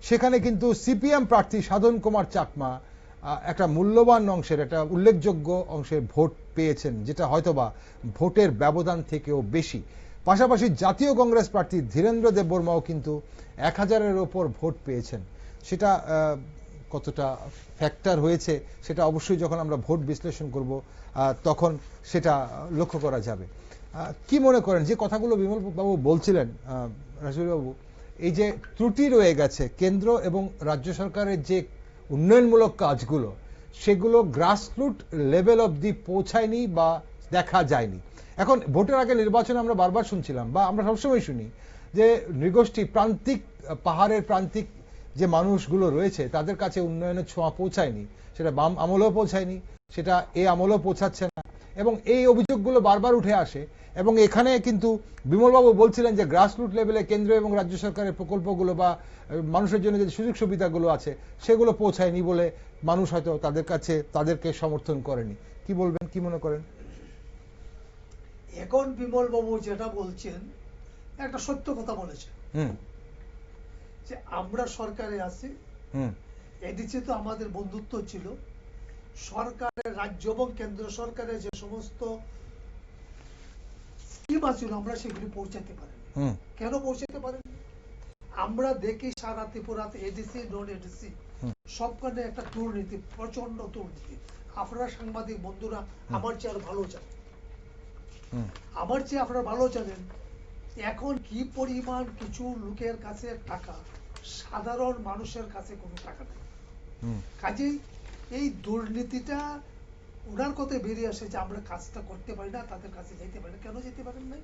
সেখানে কিন্তু সিপিএম প্রার্থী সাধন কুমার চাকমা একটা মূল্যবান অংশের, একটা উল্লেখযোগ্য অংশের ভোট পেয়েছেন, যেটা হয়তোবা ভোটের ব্যবধান থেকেও বেশি। পাশাপাশি জাতীয় কংগ্রেস প্রার্থী ধীরেন্দ্র দেববর্মাও কিন্তু 1000-এর ওপর ভোট পেয়েছেন। সেটা কতটা ফ্যাক্টর হয়েছে সেটা অবশ্যই যখন আমরা ভোট বিশ্লেষণ করব তখন সেটা লক্ষ্য করা যাবে। কি মনে করেন যে কথাগুলো বিমল বাবু বলছিলেন রাজবাবু, এই যে ত্রুটি রয়ে গেছে কেন্দ্র এবং রাজ্য সরকারের যে উন্নয়নমূলক কাজগুলো, সেগুলো গ্রাসরুট লেভেল অবধি পৌঁছায়নি বা দেখা যায়নি। এখন ভোটের আগে নির্বাচনে আমরা বারবার শুনছিলাম, বা আমরা সবসময় শুনি, যে নৃগোষ্ঠী প্রান্তিক, পাহাড়ের প্রান্তিক যে মানুষগুলো রয়েছে তাদের কাছে উন্নয়নের ছোঁয়া পৌঁছায়নি। সেটা বাম আমলেও পৌঁছায়নি, সেটা এ আমলেও পৌঁছাচ্ছে না, এবং এই অভিযোগগুলো বারবার উঠে আসে। এবং এখানে কিন্তু বিমলবাবু বলছিলেন যে গ্রাসরুট লেভেলে কেন্দ্র এবং রাজ্য সরকারের প্রকল্পগুলো বা মানুষের জন্য যে সুযোগ সুবিধাগুলো আছে সেগুলো পৌঁছায়নি বলে মানুষ হয়তো তাদেরকে সমর্থন করেনি। কি বলবেন, কি মনে করেন? এখন বিমল বাবু যেটা বলছেন একটা সত্য কথা বলেছেন, যে আমরা সরকারে আছি, এডিসি তো আমাদের বন্ধুত্ব ছিল, সরকারের রাজ্য এবং কেন্দ্র সরকারের যে সমস্ত স্কিম আছিল আমরা সেগুলি পৌঁছাতে পারিনি। কেন পৌঁছাতে পারিনি? আমরা দেখি সারা ত্রিপুরাতে এডিসি নন এডিসি সবখানে একটা দুর্নীতি, প্রচন্ড দুর্নীতি। আপনারা সাংবাদিক বন্ধুরা আমার চেয়ে আরো ভালো জানেন, আমার চেয়ে আপনারা ভালো জানেন এখন কি পরিমাণ কিছু লোকের কাছে টাকা, সাধারণ মানুষের কাছে কোনো টাকা নেই। কাজেই এই দুর্নীতিটা ওনার কথায় বেরিয়ে আসে যে আমরা কাজটা করতে পারি না, তাদের কাছে যেতে পারি না। কেন যেতে পারেন না?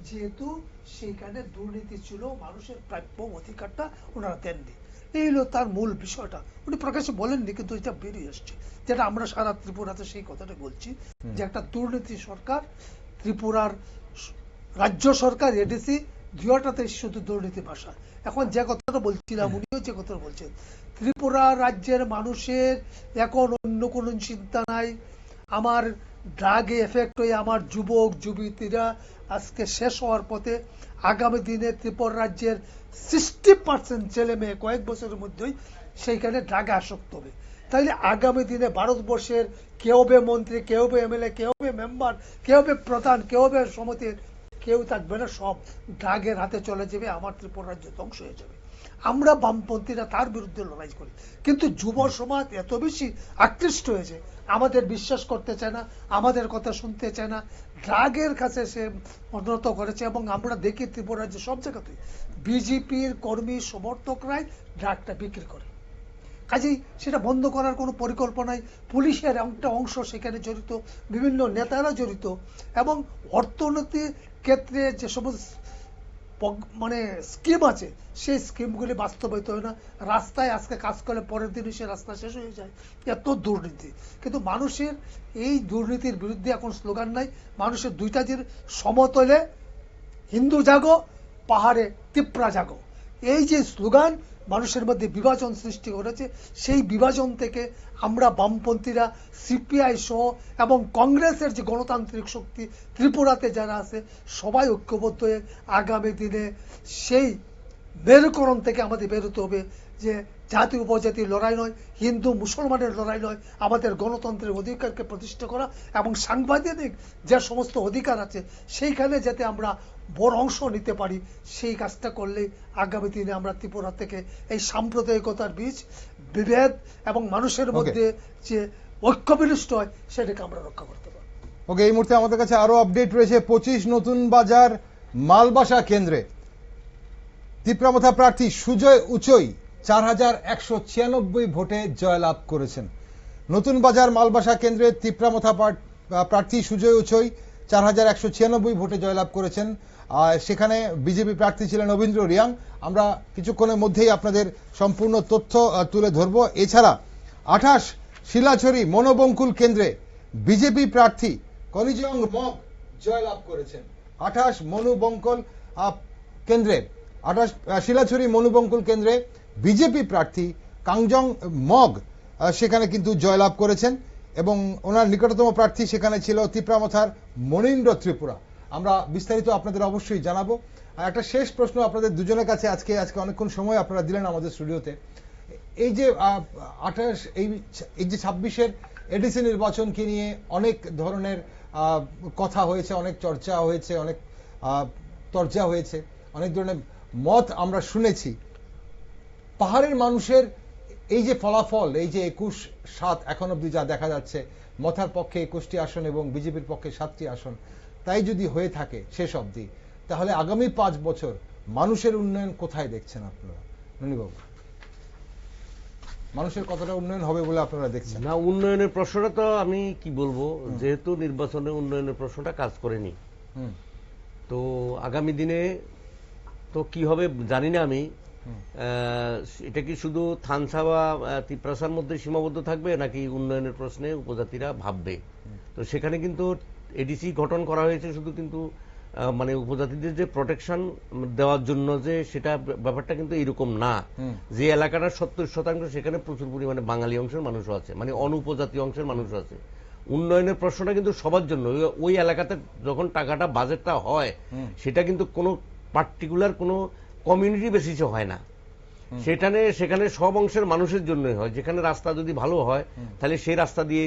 যেহেতু সেইখানে দুর্নীতি ছিল, মানুষের প্রাপ্য অধিকারটা ওনারা দেননি। এই হলো তার মূল বিষয়টা। উনি প্রকাশ্যে বলেননি, কিন্তু এটা বেরিয়ে আসছে, যেটা আমরা সারা ত্রিপুরাতে সেই কথাটা বলছি, যে একটা দুর্নীতি সরকার, ত্রিপুরার রাজ্য সরকার এডিসি দুইটাতে শুধু দুর্নীতি ভাষা। এখন যে কথাটা বলছিলাম, উনিও যে কথাটা বলছেন, ত্রিপুরা রাজ্যের মানুষের এখন অন্য কোনো চিন্তা নাই। আমার ড্রাগে এফেক্ট হয়ে আমার যুবক যুবতীরা আজকে শেষ হওয়ার পথে। আগামী দিনে ত্রিপুরা রাজ্যের 60% ছেলে মেয়ে কয়েক বছরের মধ্যেই সেইখানে ড্রাগে আসক্ত হবে। তাইলে আগামী দিনে ভারতবর্ষের কেউ হবে মন্ত্রী, কেউ হবে এমএলএ, কেউ হবে মেম্বার, কেউ হবে প্রধান, কেউ হবে সমিতির, কেউ থাকবে না, সব ড্রাগের হাতে চলে যাবে। আমার ত্রিপুরা রাজ্য ধ্বংস হয়ে যাবে। আমরা বামপন্থীরা তার বিরুদ্ধে লড়াই করি, কিন্তু যুব সমাজ এত বেশি আকৃষ্ট হয়েছে, আমাদের বিশ্বাস করতে চায় না, আমাদের কথা শুনতে চায় না, ড্রাগের কাছে সে উন্নত করেছে। এবং আমরা দেখি ত্রিপুরা রাজ্যে সব জায়গাতে বিজেপির কর্মী সমর্থকরাই ড্রাগটা বিক্রি করে। কাজেই সেটা বন্ধ করার কোনো পরিকল্পনায় পুলিশের একটা অংশ সেখানে জড়িত, বিভিন্ন নেতারা জড়িত, এবং অর্থনীতির ক্ষেত্রে যে সমস্ত স্কিম আছে সেই স্কিমগুলি বাস্তবায়িত হয় না। রাস্তায় আজকে কাজ করলে পরের দিনই সে রাস্তা শেষ হয়ে যায়, এত দুর্নীতি। কিন্তু মানুষের এই দুর্নীতির বিরুদ্ধে এখন স্লোগান নাই। মানুষের দুইটা যে সমতলে হিন্দু জাগো, পাহাড়ে তিপ্রা জাগো, এই যে স্লোগান মানুষের মধ্যে বিভাজন সৃষ্টি করেছে, সেই বিভাজন থেকে আমরা বামপন্থীরা, সিপিআই সহ এবং কংগ্রেসের যে গণতান্ত্রিক শক্তি ত্রিপুরাতে যারা আছে, সবাই ঐক্যবদ্ধ হয়ে আগামী দিনে সেই মেরুকরণ থেকে আমাদের বেরোতে হবে, যে জাতি উপজাতির লড়াই নয়, হিন্দু মুসলমানের লড়াই নয়, আমাদের গণতন্ত্রের অধিকারকে প্রতিষ্ঠা করা এবং সাংবিধানিক যে সমস্ত অধিকার আছে সেইখানে যাতে আমরা বড় অংশ নিতে পারি, সেই কাজটা করলেই আগামী দিনে আমরা ত্রিপুরা থেকে এই সাম্প্রদায়িকতার বীজ, বিভেদ এবং মানুষের মধ্যে যে ঐক্য বিনষ্ট হয় সেটাকে আমরা রক্ষা করতে পারি। ওকে, এই মুহূর্তে আমাদের কাছে আরো আপডেট রয়েছে। 25 নতুন বাজার মালবাসা কেন্দ্রে তীব্রামথা প্রার্থী সুজয় উচই 4196 ভোটে জয়লাভ করেছেন। নতুন বাজার মালবাসা কেন্দ্রে তীব্রামথা প্রার্থী সুজয় উচই 4196 ভোটে জয়লাভ করেছেন। সেখানে বিজেপি প্রার্থী ছিলেন রবীন্দ্র রিয়াং। আমরা কিছুক্ষণের মধ্যেই আপনাদের সম্পূর্ণ তথ্য তুলে ধরব। এছাড়া 28 শিলাছড়ি মনোবঙ্কুল কেন্দ্রে বিজেপি প্রার্থী কনিজং মগ জয়লাভ করেছেন। 28 মনোবঙ্কুল কেন্দ্রে, 28 শিলাছড়ি মনোবঙ্কুল কেন্দ্রে বিজেপি প্রার্থী কাংজং মগ সেখানে কিন্তু জয়লাভ করেছেন, এবং ওনার নিকটতম প্রার্থী সেখানে ছিল তীব্রামথার মনীন্দ্র ত্রিপুরা। আমরা বিস্তারিত আপনাদের অবশ্যই জানাবো। একটা শেষ প্রশ্ন আপনাদের দুজনের কাছে, আজকে অনেকক্ষণ সময় আপনারা দিলেন আমাদের স্টুডিওতে। এই যে 28 এই যে 26-এর এডিসি নির্বাচনকে নিয়ে অনেক ধরনের কথা হয়েছে, অনেক চর্চা হয়েছে, অনেক তর্জা হয়েছে, অনেক ধরনের মত আমরা শুনেছি। পাহাড়ের মানুষের এই যে ফলাফল, এই যে 21-7 এখন অব্দি যা দেখা যাচ্ছে, মথার পক্ষে 21টি আসন এবং বিজেপির পক্ষে 7টি আসন, তাই যদি হয়ে থাকে শেষ অব্দি, তাহলে আগামী 5 বছর মানুষের উন্নয়ন কোথায় দেখছেন আপনারা? ননীবাবু, মানুষের কতটা উন্নয়ন হবে বলে আপনারা দেখছেন? না, উন্নয়নের প্রশ্নটা তো আমি কি বলবো, যেহেতু নির্বাচনে উন্নয়নের প্রশ্নটা কাজ করেনি, তো আগামী দিনে তো কি হবে জানি না আমি। এটা কি শুধু থানসা বা তিপ্রাসার মধ্যে সীমাবদ্ধ থাকবে, নাকি উন্নয়নের প্রশ্নে উপজাতিরা ভাববে? তো সেখানে কিন্তু এডিসি গঠন করা হয়েছে শুধু কিন্তু মানে উপজাতিদের যে প্রোটেকশন দেওয়ার জন্য, যে সেটা ব্যাপারটা কিন্তু এরকম না। যে এলাকাটা 70% সেখানে প্রচুর পরিমাণে বাঙালি অংশের মানুষও আছে, মানে অনুপজাতি অংশের মানুষও আছে। উন্নয়নের প্রশ্নটা কিন্তু সবার জন্য। ওই এলাকাতে যখন টাকাটা বাজেটটা হয়, সেটা কিন্তু কোনো পার্টিকুলার কোনো কমিউনিটি বেসিসে হয় না, সেখানে সব অংশের মানুষের জন্যই হয়। যেখানে রাস্তা যদি ভালো হয়, তাহলে সেই রাস্তা দিয়ে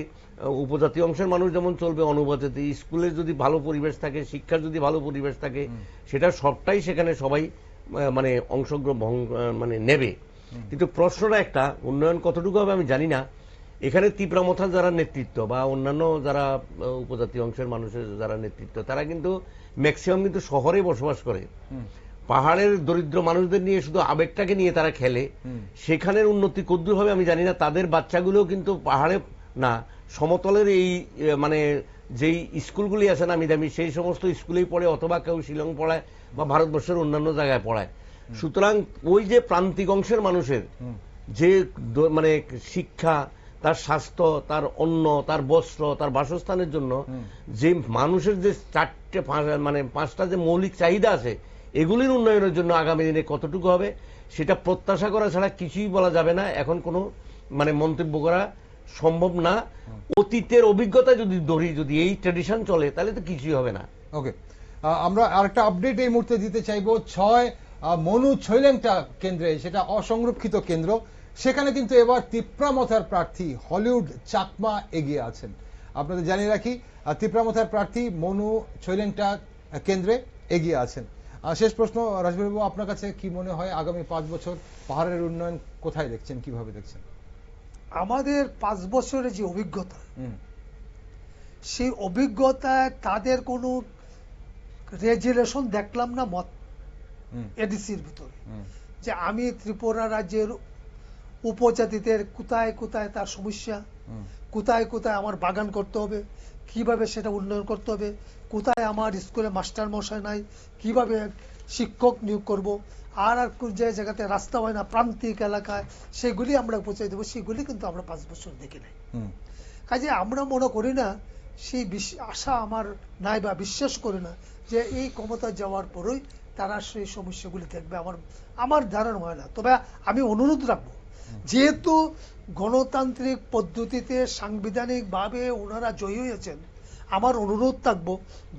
উপজাতি অংশের মানুষ যেমন চলবে, অনুপজাতি স্কুলে যদি ভালো পরিবেশ থাকে, শিক্ষার যদি ভালো পরিবেশ থাকে, সেটা সবটাই সেখানে সবাই মানে অংশগ্রহণ মানে নেবে। কিন্তু প্রশ্নটা একটা, উন্নয়ন কতটুকু হবে আমি জানি না। এখানে তিপ্রামথার যারা নেতৃত্ব বা অন্যান্য যারা উপজাতি অংশের মানুষের যারা নেতৃত্ব, তারা কিন্তু ম্যাক্সিমাম কিন্তু শহরে বসবাস করে। পাহাড়ের দরিদ্র মানুষদের নিয়ে শুধু আবেগটাকে নিয়ে তারা খেলে। সেখানের উন্নতি কদ্দূর হবে আমি জানি না। তাদের বাচ্চাগুলো কিন্তু পাহাড়ে না, সমতলের এই মানে যেই স্কুলগুলি আছে নামি দামি, সেই সমস্ত স্কুলেই পড়ে, অথবা কেউ শিলং পড়ায় বা ভারতবর্ষের অন্যান্য জায়গায় পড়ায়। সুতরাং ওই যে প্রান্তিক অংশের মানুষের যে মানে শিক্ষা, তার স্বাস্থ্য, তার অন্ন, তার বস্ত্র, তার বাসস্থানের জন্য যে মানুষের যে মানে 5টা যে মৌলিক চাহিদা আছে, এগুলির উন্নয়নের জন্য আগামী দিনে কতটুকু হবে সেটা প্রত্যাশা করা ছাড়া কিছুই বলা যাবে না। এখন কোনো মানে মন্তব্য করা সম্ভব না। অতীতের অভিজ্ঞতা যদি ধরি, যদি এই ট্র্যাডিশন চলে, তাহলে তো কিছুই হবে না। ওকে, আমরা আরেকটা আপডেট এই মুহূর্তে দিতে চাইবো। 6 মনু ছৈলেংটা কেন্দ্রে, সেটা অসংরক্ষিত কেন্দ্র, সেখানে কিন্তু এবার তিপ্রামথার প্রার্থী হলিউড চাকমা এগিয়ে আছেন। আপনাদের জানিয়ে রাখি, তিপ্রামথার প্রার্থী মনু ছৈলেংটা কেন্দ্রে এগিয়ে আছেন। শেষ প্রশ্ন রাজবাবু, আপনার কাছে কি মনে হয় আগামী 5 বছর পাহাড়ের উন্নয়ন কোথায় দেখছেন, কিভাবে দেখছেন? আমাদের 5 বছরের যে অভিজ্ঞতা, সেই অভিজ্ঞতায় তাদের কোনো রেজুলেশন দেখলাম না মত এডিসির ভিতরে, যে আমি ত্রিপুরা রাজ্যের উপজাতিদের কোথায় কোথায় তার সমস্যা, কোথায় কোথায় আমার বাগান করতে হবে, কিভাবে সেটা উন্নয়ন করতে হবে, কোথায় আমার স্কুলে মাস্টার মশাই নাই, কিভাবে শিক্ষক নিয়োগ করব, আর কোন যে জায়গাতে রাস্তা হয় না প্রান্তিক এলাকায়, সেগুলি আমরা পৌঁছে দেবো, সেগুলি কিন্তু আমরা 5 বছর দেখি নাই। কাজে আমরা মনে করি না, সেই আশা আমার নাই বা বিশ্বাস করি না যে এই ক্ষমতা যাওয়ার পরেই তারা সেই সমস্যাগুলি দেখবে, আমার ধারণা হয় না। তবে আমি অনুরোধ রাখবো, যেহেতু গণতান্ত্রিক পদ্ধতিতে সাংবিধানিকভাবে ওনারা জয়ী হয়েছেন, আমার অনুরোধ থাকবো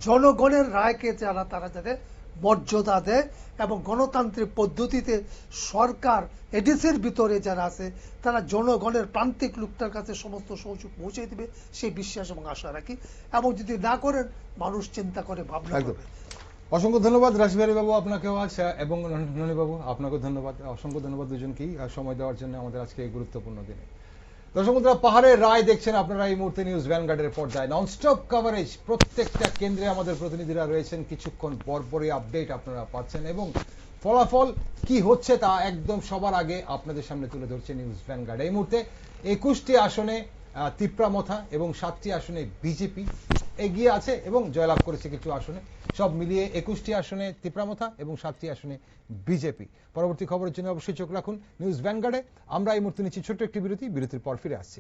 জনগণের রায়কে তারা যাতে মর্যাদা দেয়, এবং গণতান্ত্রিক পদ্ধতিতে সরকার এডিসির ভিতরে যারা আছে তারা জনগণের প্রান্তিক লোকটার কাছে সমস্ত সহযোগ পৌঁছে দিবে, সেই বিশ্বাস এবং আশা রাখি। এবং যদি না করেন, মানুষ চিন্তা করে ভাবনা করবে। অসংখ্য ধন্যবাদ রাজবিহারী বাবু আপনাকেও আজ, এবং ননী বাবু আপনাকেও ধন্যবাদ। অসংখ্য ধন্যবাদ দুজনকেই সময় দেওয়ার জন্য আমাদের আজকে এই গুরুত্বপূর্ণ দিনে। দর্শক বন্ধুরা, পাহাড়ের রায় দেখছেন আপনারা এই মুহূর্তে নিউজ ভ্যানগার্ডের পর্দায়। ননস্টপ কভারেজ, প্রত্যেকটা কেন্দ্রে আমাদের প্রতিনিধিরা রয়েছেন, কিছুক্ষণ পরপরই আপডেট আপনারা পাচ্ছেন, এবং ফলাফল কি হচ্ছে তা একদম সবার আগে আপনাদের সামনে তুলে ধরছে নিউজ ভ্যানগার্ড। এই মুহূর্তে 21টি আসনে তিপ্রামথা এবং 7টি আসনে বিজেপি এগিয়ে আছে এবং জয়লাভ করেছে কিছু আসনে। সব মিলিয়ে 21টি আসনে তিপ্রামথা এবং 7টি আসনে বিজেপি। পরবর্তী খবরের জন্য অবশ্যই চোখ রাখুন নিউজ ভ্যানগার্ডে। আমরা এই মুহূর্তে নিচ্ছি ছোট্ট একটি বিরতির পর ফিরে আসছি।